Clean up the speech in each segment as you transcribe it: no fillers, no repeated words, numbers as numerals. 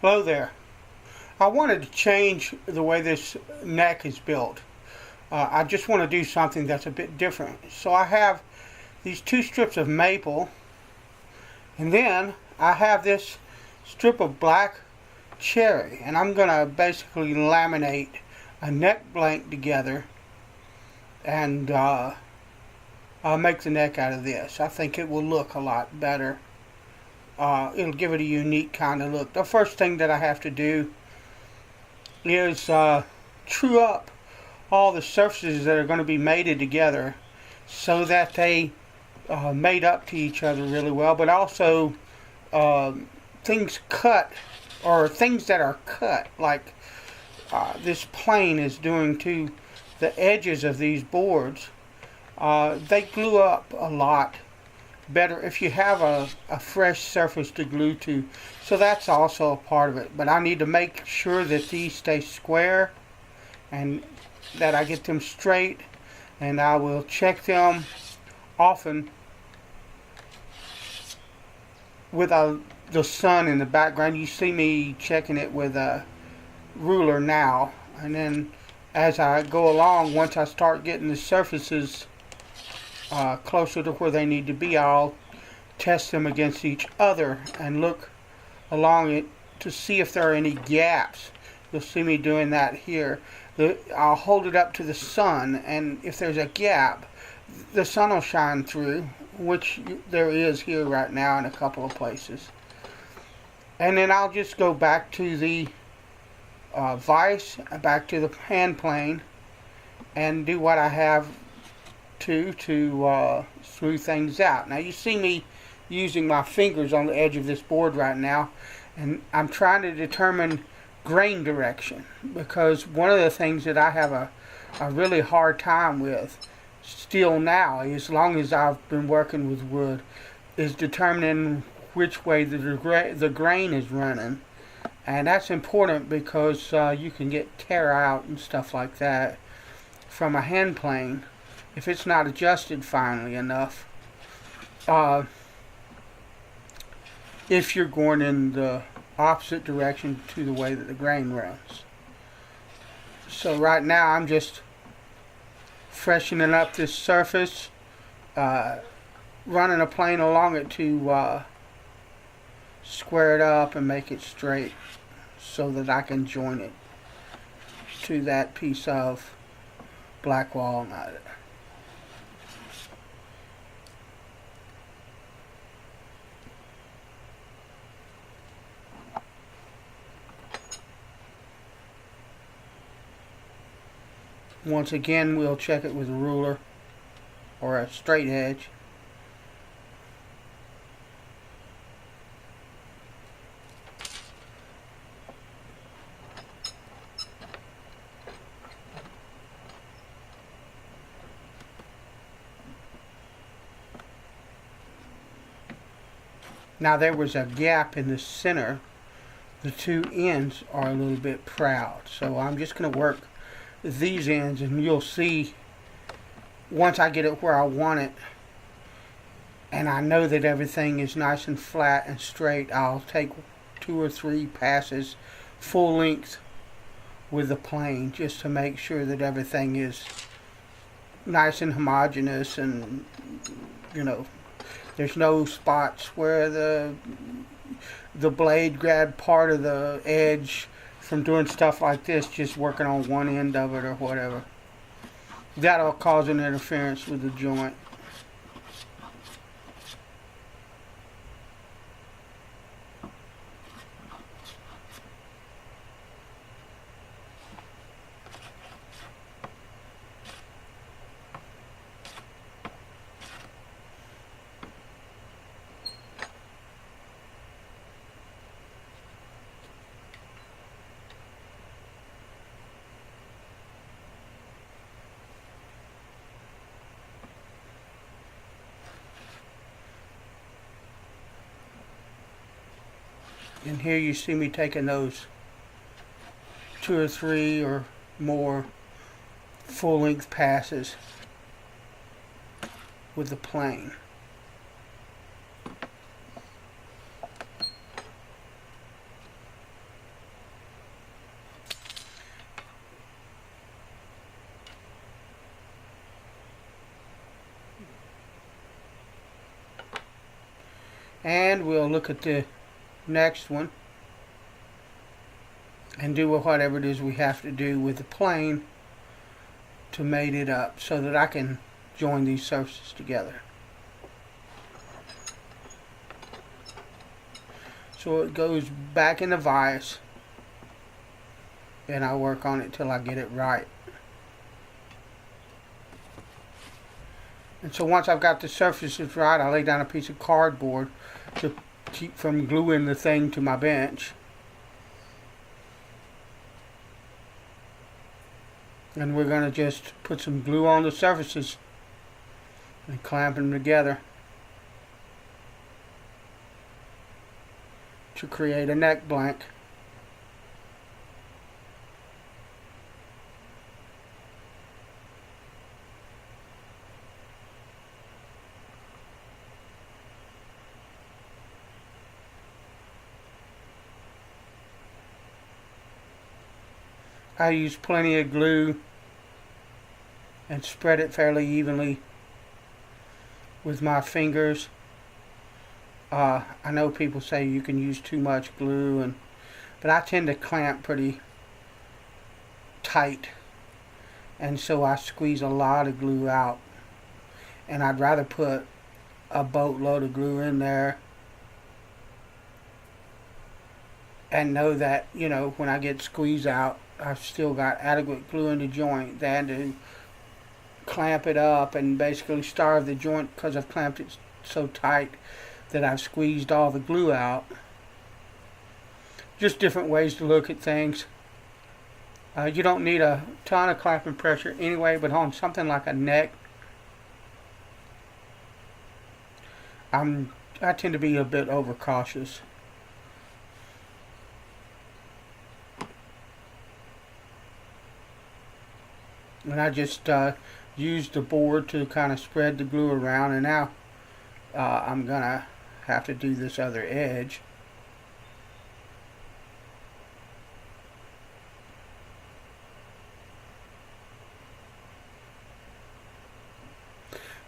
Hello there. I wanted to change the way this neck is built. I just want to do something that's a bit different. So I have these two strips of maple, and then I have this strip of black cherry, and I'm going to basically laminate a neck blank together, and I'll make the neck out of this. I think it will look a lot better. It'll give it a unique kind of look. The first thing that I have to do is true up all the surfaces that are going to be mated together so that they mate up to each other really well, but also things cut, or things that are cut, like this plane is doing to the edges of these boards. They glue up a lot better if you have a fresh surface to glue to. So that's also a part of it. But I need to make sure that these stay square and that I get them straight, and I will check them often with the sun in the background. You see me checking it with a ruler now, and then as I go along, once I start getting the surfaces closer to where they need to be, I'll test them against each other and look along it to see if there are any gaps. You'll see me doing that here. I'll hold it up to the sun, and if there's a gap, the sun will shine through, which there is here right now in a couple of places. And then I'll just go back to the vise, back to the hand plane, and do what I have to smooth things out. Now you see me using my fingers on the edge of this board right now, and I'm trying to determine grain direction, because one of the things that I have a really hard time with still now, as long as I've been working with wood, is determining which way the grain is running. And that's important because you can get tear out and stuff like that from a hand plane if it's not adjusted finely enough, if you're going in the opposite direction to the way that the grain runs. So right now I'm just freshening up this surface, running a plane along it to square it up and make it straight so that I can join it to that piece of black walnut. Once again, we'll check it with a ruler or a straight edge. Now there was a gap in the center. The two ends are a little bit proud, so I'm just going to work these ends, and you'll see once I get it where I want it and I know that everything is nice and flat and straight, I'll take 2 or 3 passes full length with the plane just to make sure that everything is nice and homogeneous, and there's no spots where the blade grabbed part of the edge from doing stuff like this, just working on one end of it or whatever. That'll cause an interference with the joint. And here you see me taking those 2 or 3 or more full-length passes with the plane. And we'll look at the next one and do whatever it is we have to do with the plane to mate it up so that I can join these surfaces together. So it goes back in the vise and I work on it till I get it right. And so once I've got the surfaces right, I lay down a piece of cardboard to keep from gluing the thing to my bench. And we're going to just put some glue on the surfaces and clamp them together to create a neck blank. I use plenty of glue and spread it fairly evenly with my fingers. I know people say you can use too much glue, but I tend to clamp pretty tight, and so I squeeze a lot of glue out. And I'd rather put a boatload of glue in there and know that, you know, when I get squeezed out, I've still got adequate glue in the joint than to clamp it up and basically starve the joint because I've clamped it so tight that I've squeezed all the glue out. Just different ways to look at things. You don't need a ton of clamping pressure anyway, but on something like a neck, I tend to be a bit overcautious. And I just use the board to kind of spread the glue around, and now I'm gonna have to do this other edge.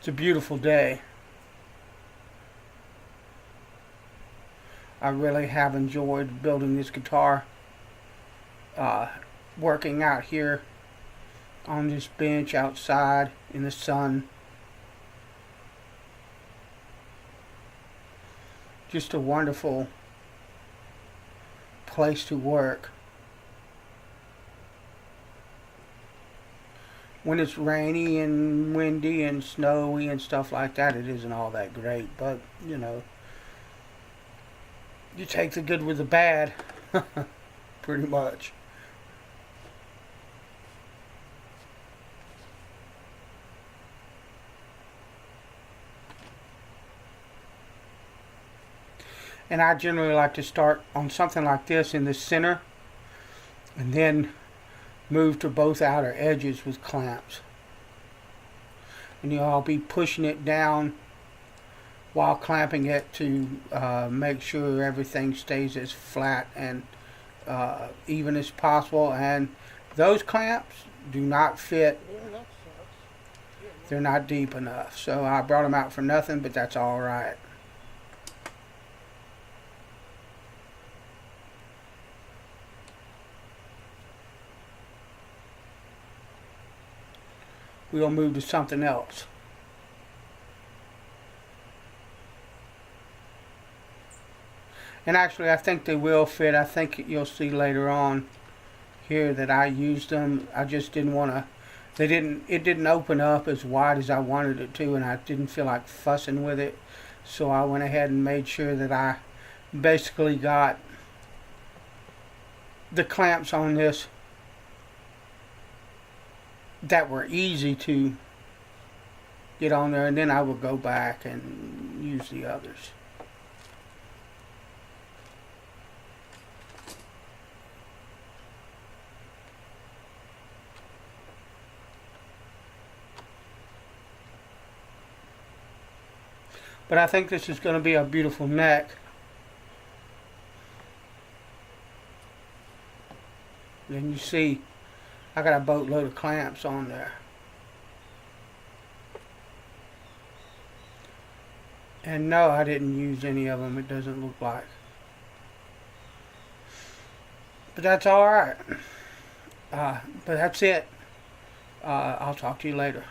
It's a beautiful day. I really have enjoyed building this guitar, working out here on this bench outside in the sun. Just a wonderful place to work. When it's rainy and windy and snowy and stuff like that, it isn't all that great, but you know, you take the good with the bad. Pretty much. And I generally like to start on something like this in the center and then move to both outer edges with clamps. And I'll be pushing it down while clamping it to make sure everything stays as flat and even as possible. And those clamps do not fit. They're not deep enough. So I brought them out for nothing, but that's all right. We'll move to something else. And actually, I think they will fit. I think you'll see later on here that I used them. I just didn't want to. It didn't open up as wide as I wanted it to, and I didn't feel like fussing with it. So I went ahead and made sure that I basically got the clamps on this that were easy to get on there, and then I will go back and use the others. But I think this is going to be a beautiful neck. Then you see I got a boatload of clamps on there. And no, I didn't use any of them. It doesn't look like. But that's alright. But that's it. I'll talk to you later.